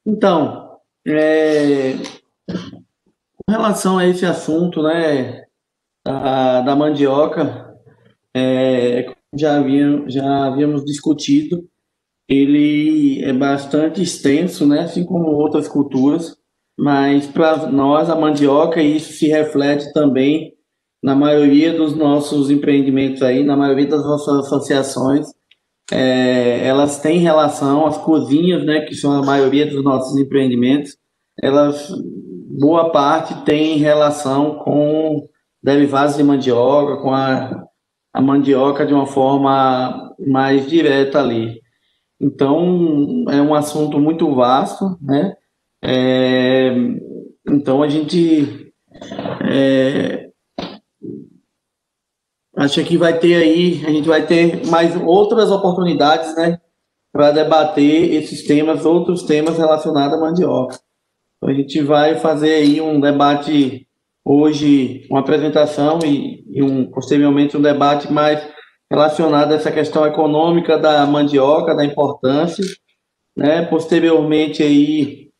Então, com relação a esse assunto, né, da mandioca, como já havíamos discutido, ele é bastante extenso, né, assim como outras culturas, mas para nós a mandioca, isso se reflete também na maioria dos nossos empreendimentos aí, na maioria das nossas associações, elas têm relação, as cozinhas, né, que são a maioria dos nossos empreendimentos, elas, boa parte tem relação com derivados de mandioca, com a mandioca de uma forma mais direta ali. Então, é um assunto muito vasto, né? É, então, a gente acha que vai ter aí, a gente vai ter mais outras oportunidades, né, para debater esses temas, outros temas relacionados à mandioca. Então, a gente vai fazer aí um debate hoje, uma apresentação posteriormente um debate mais relacionado a essa questão econômica da mandioca, da importância, né? Posteriormente aí,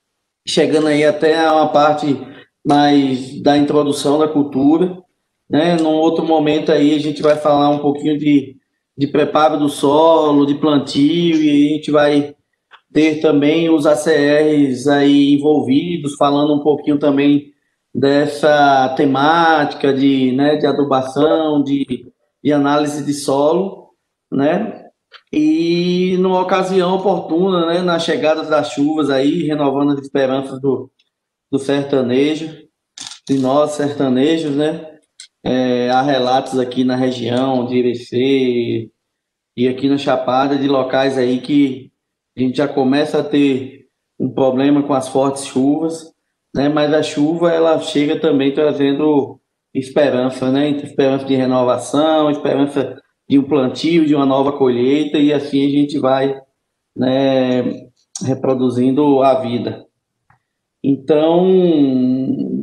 chegando aí até a uma parte mais da introdução da cultura, né? Num outro momento aí a gente vai falar um pouquinho de preparo do solo, de plantio, e aí a gente vai ter também os ACRs aí envolvidos, falando um pouquinho também dessa temática de adubação, de análise de solo, né? E numa ocasião oportuna, né, na chegada das chuvas aí, renovando as esperanças do sertanejo, de nós sertanejos, né? Há relatos aqui na região de Irecê e aqui na Chapada de locais aí que a gente já começa a ter um problema com as fortes chuvas, né? Mas a chuva ela chega também trazendo esperança, né? Esperança de renovação, esperança de um plantio, de uma nova colheita e assim a gente vai, né, reproduzindo a vida. Então,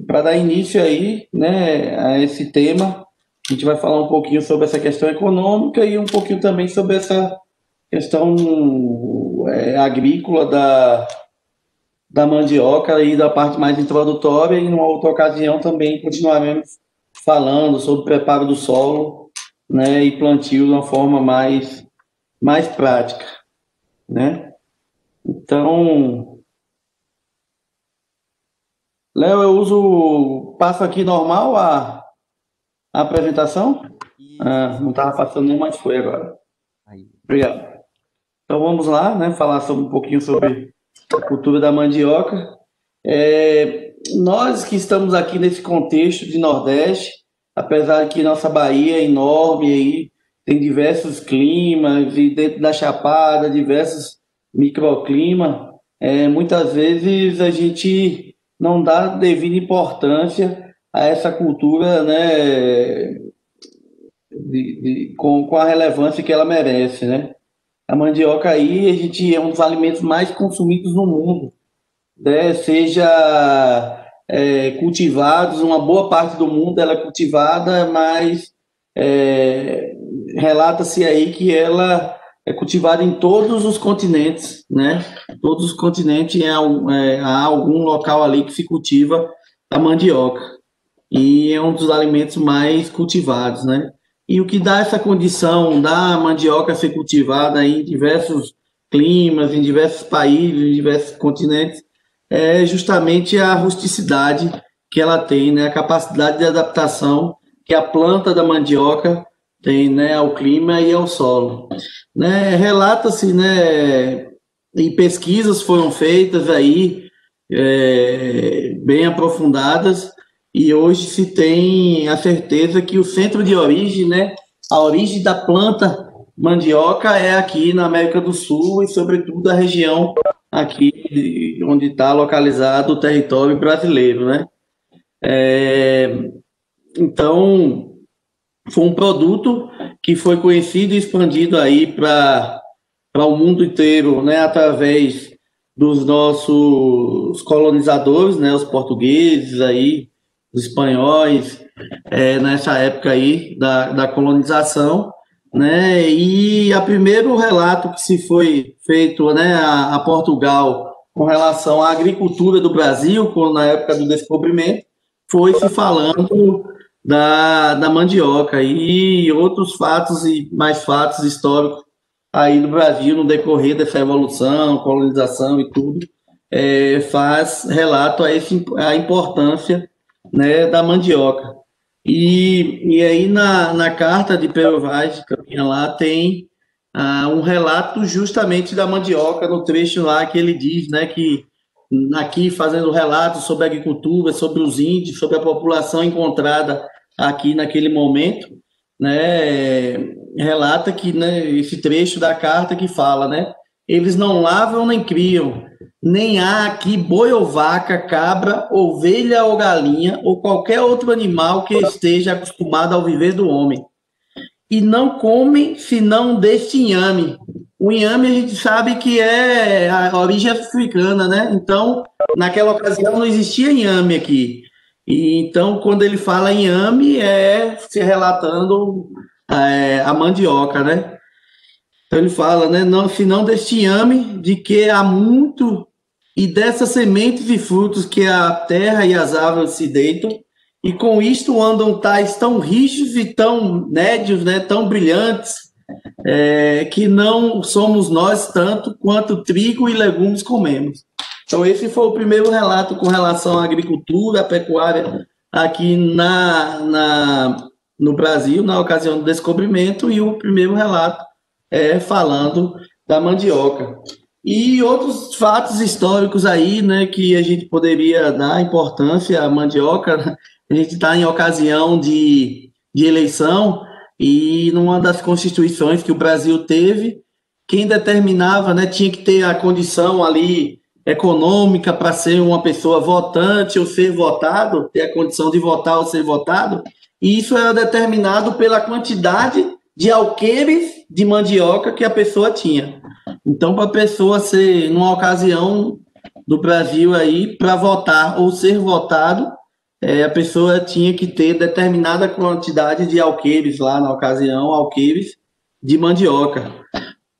para dar início aí, né, a esse tema, a gente vai falar um pouquinho sobre essa questão econômica e um pouquinho também sobre essa questão agrícola da mandioca e da parte mais introdutória, e numa outra ocasião também continuaremos falando sobre o preparo do solo, né, e plantio de uma forma mais prática, né? Então, Léo, eu passo aqui normal a apresentação? Isso, Ah, não estava passando nem, mas foi agora. aí. Obrigado. Então vamos lá, né, falar sobre um pouquinho sobre a cultura da mandioca. Nós que estamos aqui nesse contexto de Nordeste, apesar de que nossa Bahia é enorme aí, tem diversos climas e dentro da Chapada diversos microclimas, muitas vezes a gente não dá devida importância a essa cultura, né, com a relevância que ela merece, né? A mandioca aí, a gente é um dos alimentos mais consumidos no mundo, né? Seja cultivados, uma boa parte do mundo ela é cultivada, mas é, relata-se aí que ela é cultivada em todos os continentes, né? Todos os continentes há algum local ali que se cultiva a mandioca e é um dos alimentos mais cultivados, né? E o que dá essa condição da mandioca ser cultivada em diversos climas, em diversos países, em diversos continentes, é justamente a rusticidade que ela tem, né? A capacidade de adaptação que a planta da mandioca tem, né? Ao clima e ao solo, né? Relata-se, né? E pesquisas foram feitas aí bem aprofundadas e hoje se tem a certeza que o centro de origem, né? A origem da planta mandioca é aqui na América do Sul e sobretudo a região aqui onde está localizado o território brasileiro, né? Então, foi um produto que foi conhecido e expandido aí para o mundo inteiro, né? Através dos nossos colonizadores, né? Os portugueses aí, os espanhóis, nessa época aí da colonização, né? E a primeiro relato que se foi feito, né? A Portugal com relação à agricultura do Brasil, na época do descobrimento, foi se falando da mandioca e outros fatos e mais fatos históricos aí do Brasil no decorrer dessa evolução, colonização e tudo, faz relato a importância, né, da mandioca. E aí na carta de Pero Vaz de Campina lá tem um relato justamente da mandioca, no trecho lá que ele diz, né, que aqui fazendo relatos sobre a agricultura, sobre os índios, sobre a população encontrada aqui naquele momento, né, relata que, né, esse trecho da carta que fala, né, eles não lavam nem criam, nem há aqui boi ou vaca, cabra, ovelha ou galinha, ou qualquer outro animal que esteja acostumado ao viver do homem. E não comem senão deste inhame. O inhame a gente sabe que é a origem africana, né? Então, naquela ocasião não existia inhame aqui. E então, quando ele fala inhame, se relatando a mandioca, né? Então ele fala, né? Não, senão deste inhame, de que há muito, e dessas sementes e frutos que a terra e as árvores se deitam, e com isto andam tais tão rijos e tão nédios, né, tão brilhantes, que não somos nós tanto quanto trigo e legumes comemos. Então esse foi o primeiro relato com relação à agricultura, à pecuária aqui no Brasil, na ocasião do descobrimento, e o primeiro relato falando da mandioca. E outros fatos históricos aí, né, que a gente poderia dar importância à mandioca. A gente está em ocasião de eleição, e numa das constituições que o Brasil teve, quem determinava, né, tinha que ter a condição ali econômica para ser uma pessoa votante ou ser votado, ter a condição de votar ou ser votado, e isso era determinado pela quantidade de alqueires de mandioca que a pessoa tinha. Então, para a pessoa ser, numa ocasião do Brasil aí, para votar ou ser votado, a pessoa tinha que ter determinada quantidade de alqueires lá, na ocasião, alqueires de mandioca,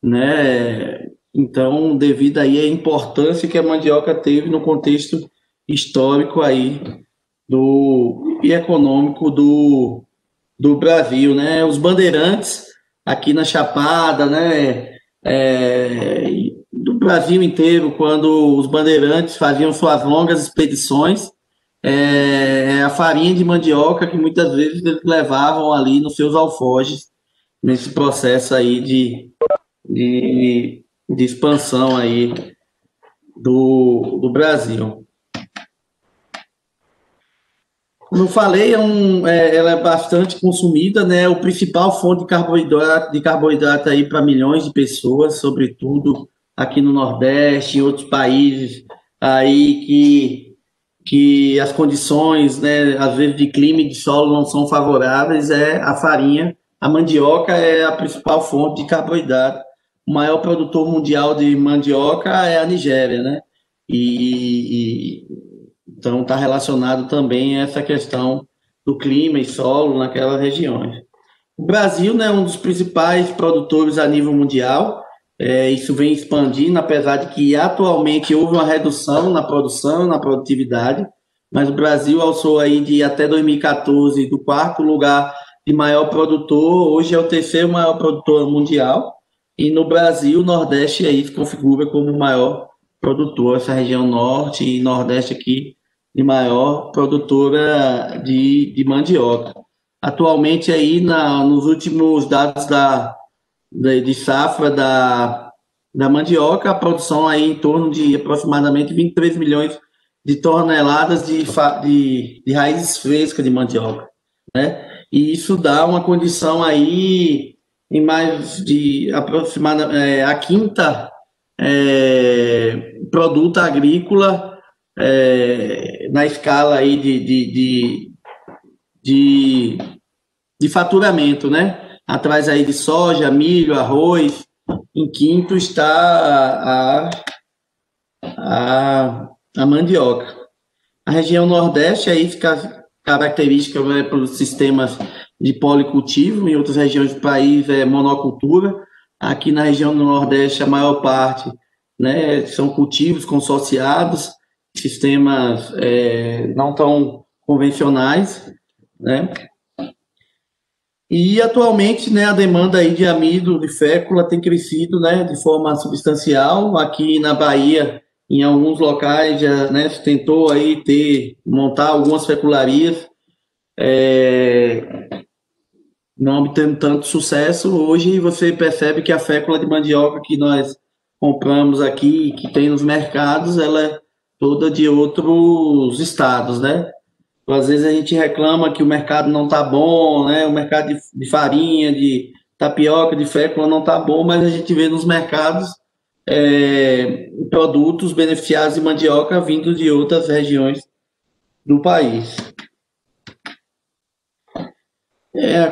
né? Então, devido aí à importância que a mandioca teve no contexto histórico aí e econômico do Brasil, né? Os bandeirantes aqui na Chapada, né? Do Brasil inteiro, quando os bandeirantes faziam suas longas expedições, a farinha de mandioca que muitas vezes eles levavam ali nos seus alforjes, nesse processo aí de expansão aí do Brasil. Como eu falei, ela é bastante consumida, né? O principal fonte de carboidrato aí para milhões de pessoas, sobretudo aqui no Nordeste, em outros países aí que as condições, né, às vezes de clima e de solo não são favoráveis, a farinha. A mandioca é a principal fonte de carboidrato. O maior produtor mundial de mandioca é a Nigéria, né? Então está relacionado também a essa questão do clima e solo naquelas regiões. O Brasil, né, é um dos principais produtores a nível mundial. Isso vem expandindo, apesar de que atualmente houve uma redução na produção, na produtividade, mas o Brasil alçou aí de até 2014 do quarto lugar de maior produtor, hoje é o terceiro maior produtor mundial, e no Brasil o Nordeste aí se configura como o maior produtor, essa região norte e nordeste aqui, de maior produtora de mandioca. Atualmente aí nos últimos dados de safra da mandioca, a produção aí em torno de aproximadamente 23 milhões de toneladas de raízes frescas de mandioca, né? E isso dá uma condição aí em mais de aproximadamente a quinta produto agrícola na escala aí de faturamento, né? Atrás aí de soja, milho, arroz. Em quinto está a mandioca. A região Nordeste aí fica característica, né, pelos sistemas de policultivo. Em outras regiões do país é monocultura. Aqui na região do Nordeste a maior parte né? São cultivos consorciados, sistemas não tão convencionais, né? E atualmente, né, a demanda aí de amido de fécula tem crescido, né, de forma substancial. Aqui na Bahia, em alguns locais já, né, se tentou aí montar algumas fecularias, não obtendo tanto sucesso. Hoje você percebe que a fécula de mandioca que nós compramos aqui, que tem nos mercados, ela é toda de outros estados, né? Às vezes a gente reclama que o mercado não está bom, né? O mercado de farinha, de tapioca, de fécula não está bom, mas a gente vê nos mercados produtos beneficiados de mandioca vindo de outras regiões do país.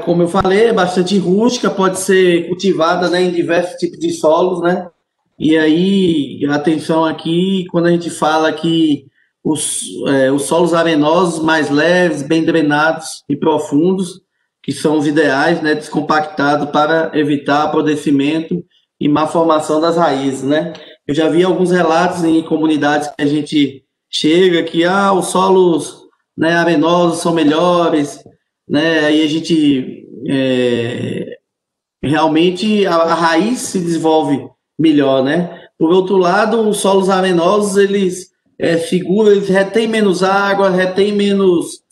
Como eu falei, é bastante rústica, pode ser cultivada, né, em diversos tipos de solos, né? E aí, atenção aqui, quando a gente fala que os solos arenosos mais leves, bem drenados e profundos, que são os ideais, né, descompactados para evitar apodrecimento e má formação das raízes, né? Eu já vi alguns relatos em comunidades que a gente chega que os solos, né, arenosos são melhores, né? Aí a gente realmente a raiz se desenvolve melhor, né? Por outro lado, os solos arenosos eles eles retêm menos água, retêm menos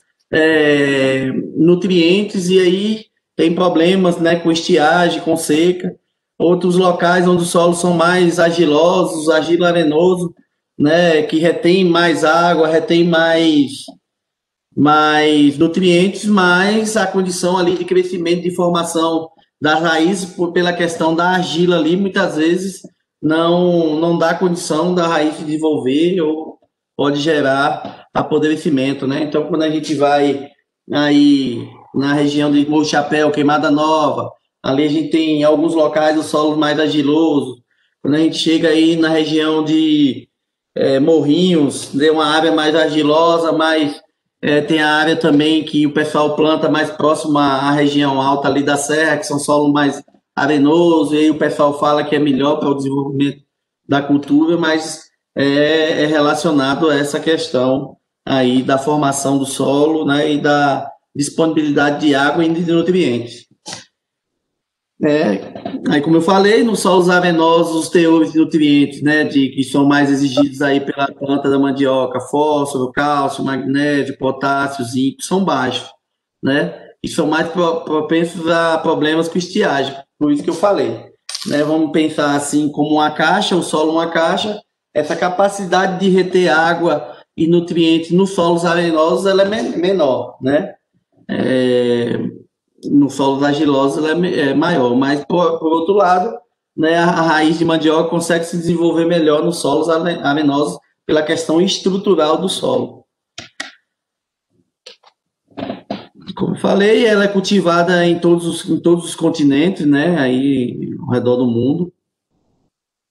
nutrientes e aí tem problemas, né, com estiagem, com seca. Outros locais onde os solos são mais argilosos, argilo-arenoso, né, que retém mais água, retém mais nutrientes, mas a condição ali de crescimento, de formação das raízes, pela questão da argila ali, muitas vezes não dá condição da raiz se desenvolver ou pode gerar apodrecimento, né? Então, quando a gente vai aí na região de Morro Chapéu, Queimada Nova, ali a gente tem em alguns locais o solo mais argiloso. Quando a gente chega aí na região de Morrinhos, de uma área mais argilosa, mais tem a área também que o pessoal planta mais próximo à região alta ali da serra, que são solos mais arenosos, e aí o pessoal fala que é melhor para o desenvolvimento da cultura, mas é relacionado a essa questão aí da formação do solo, né, e da disponibilidade de água e de nutrientes. Aí, como eu falei, nos solos arenosos, os teores de nutrientes, né, que são mais exigidos aí pela planta da mandioca, fósforo, cálcio, magnésio, potássio, zinco, são baixos, né, e são mais propensos a problemas com estiagem, por isso que eu falei, né, vamos pensar assim como uma caixa, o solo uma caixa, essa capacidade de reter água e nutrientes nos solos arenosos, ela é menor, né, no solo argiloso ela é maior, mas por outro lado, né, a raiz de mandioca consegue se desenvolver melhor nos solos arenosos pela questão estrutural do solo. Como eu falei, ela é cultivada em todos os continentes, né, aí ao redor do mundo.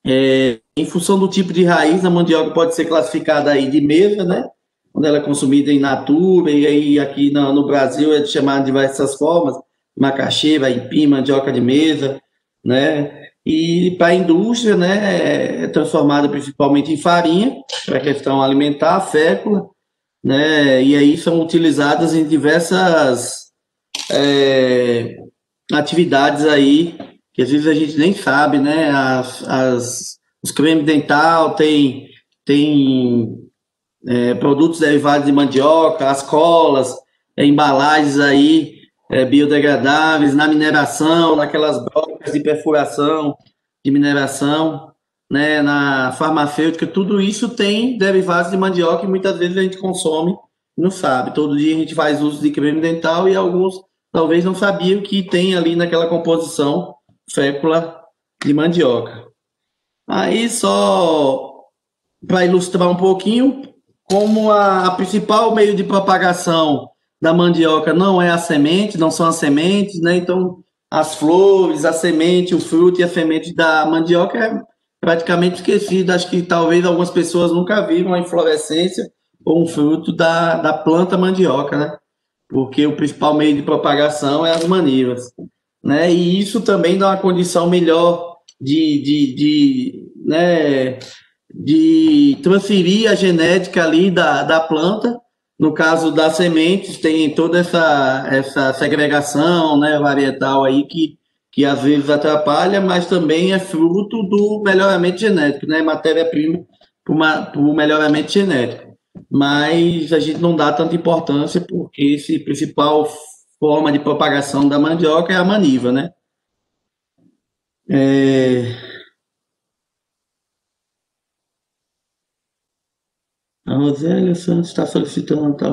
Em função do tipo de raiz, a mandioca pode ser classificada aí de mesa, né, quando ela é consumida in natura, e aí aqui no Brasil é chamada de diversas formas, macaxeira, aipim, mandioca de mesa, né? E para a indústria, né, é transformada principalmente em farinha, para a questão alimentar, fécula, né? E aí são utilizadas em diversas atividades aí, que às vezes a gente nem sabe, né? Os cremes dental tem produtos derivados de mandioca, as colas, embalagens aí biodegradáveis, na mineração, naquelas brocas de perfuração, de mineração, né, na farmacêutica, tudo isso tem derivados de mandioca e muitas vezes a gente consome e não sabe. Todo dia a gente faz uso de creme dental e alguns talvez não sabiam que tem ali naquela composição fécula de mandioca. Aí só para ilustrar um pouquinho, como a principal meio de propagação da mandioca não é a semente, não são as sementes, né? Então, as flores, a semente, o fruto e a semente da mandioca é praticamente esquecido. Acho que talvez algumas pessoas nunca viram a inflorescência ou um fruto da planta mandioca, né? Porque o principal meio de propagação é as manivas, né? E isso também dá uma condição melhor né, de transferir a genética ali da planta. No caso das sementes, tem toda essa segregação, né, varietal aí que às vezes atrapalha, mas também é fruto do melhoramento genético, né, matéria-prima para o melhoramento genético. Mas a gente não dá tanta importância porque esse principal forma de propagação da mandioca é a maniva, né? A Rosélia Santos está solicitando, tá?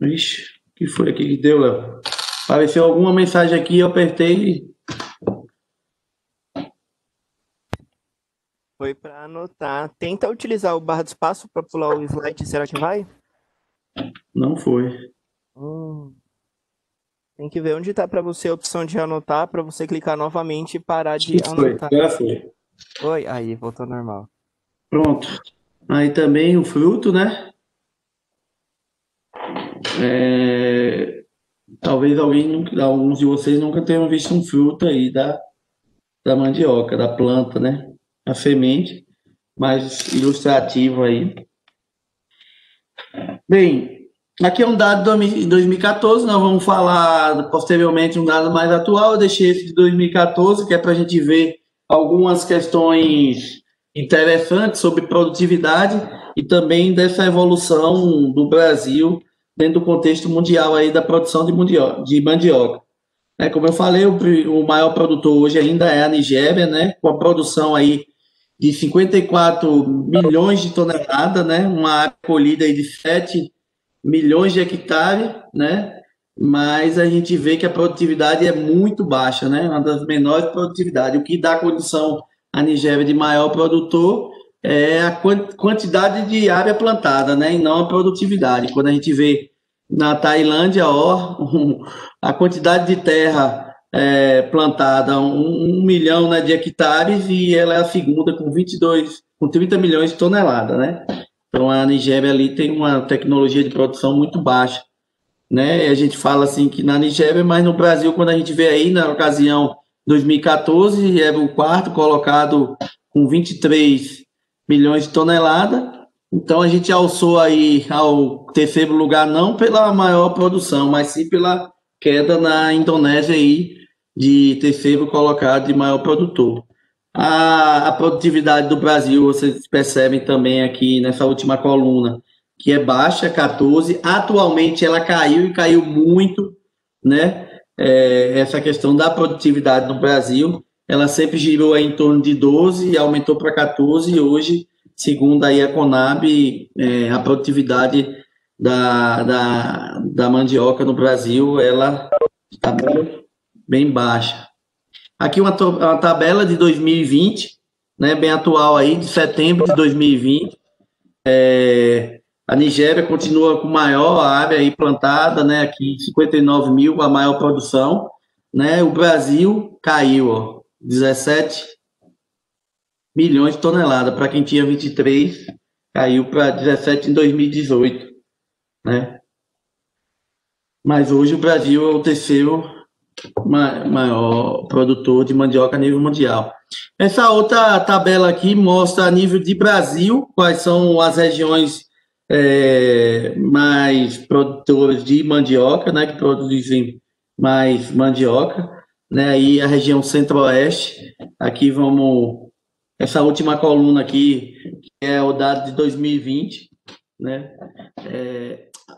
Ixi, o que foi aqui que deu, Léo? Apareceu alguma mensagem aqui, eu apertei. Foi para anotar. Tenta utilizar o barra de espaço para pular o slide, será que vai? Não foi. Tem que ver onde está para você a opção de anotar, para você clicar novamente e parar de anotar. Já foi. Oi, aí, voltou normal. Pronto. Aí também o fruto, né? Talvez alguns de vocês nunca tenham visto um fruto aí da mandioca, da planta, né? A semente, mais ilustrativo aí. Bem, aqui é um dado de 2014, nós vamos falar posteriormente um dado mais atual. Eu deixei esse de 2014, que é para a gente ver algumas questões interessantes sobre produtividade e também dessa evolução do Brasil dentro do contexto mundial aí da produção de mandioca. Como eu falei, o maior produtor hoje ainda é a Nigéria, né, com a produção aí de 54 milhões de toneladas, né, uma área colhida aí de 7 milhões de hectares, né, mas a gente vê que a produtividade é muito baixa, né, uma das menores produtividades. O que dá condição à Nigéria de maior produtor é a quantidade de área plantada, né, e não a produtividade. Quando a gente vê na Tailândia, a quantidade de terra plantada, 1 milhão, né, de hectares, e ela é a segunda com 30 milhões de toneladas, né? Então a Nigéria ali tem uma tecnologia de produção muito baixa, né? E a gente fala assim que na Nigéria, mas no Brasil, quando a gente vê aí, na ocasião 2014, era o quarto colocado com 23 milhões de toneladas. Então a gente alçou aí ao terceiro lugar não pela maior produção, mas sim pela queda na Indonésia aí de terceiro colocado de maior produtor. A produtividade do Brasil, vocês percebem também aqui nessa última coluna, que é baixa, 14. Atualmente ela caiu e caiu muito, né? Essa questão da produtividade no Brasil, ela sempre girou aí em torno de 12, aumentou para 14 e hoje, segundo aí a Conab, a produtividade da mandioca no Brasil, ela está bem baixa. Aqui uma tabela de 2020, né, bem atual aí, de setembro de 2020. A Nigéria continua com maior área aí plantada, né, aqui 59 mil, a maior produção, né, o Brasil caiu, 17 milhões de toneladas, para quem tinha 23, caiu para 17 em 2018, né, mas hoje o Brasil é o terceiro maior produtor de mandioca a nível mundial. Essa outra tabela aqui mostra a nível de Brasil, quais são as regiões mais produtoras de mandioca, né, que produzem mais mandioca, né, aí a região centro-oeste. Aqui essa última coluna aqui, que é o dado de 2020, né,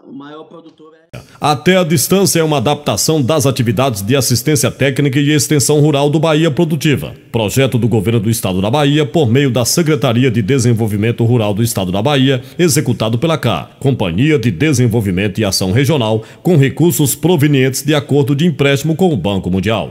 o maior produtor Até a Distância é uma adaptação das atividades de assistência técnica e extensão rural do Bahia Produtiva. Projeto do Governo do Estado da Bahia por meio da Secretaria de Desenvolvimento Rural do Estado da Bahia, executado pela CA, Companhia de Desenvolvimento e Ação Regional, com recursos provenientes de acordo de empréstimo com o Banco Mundial.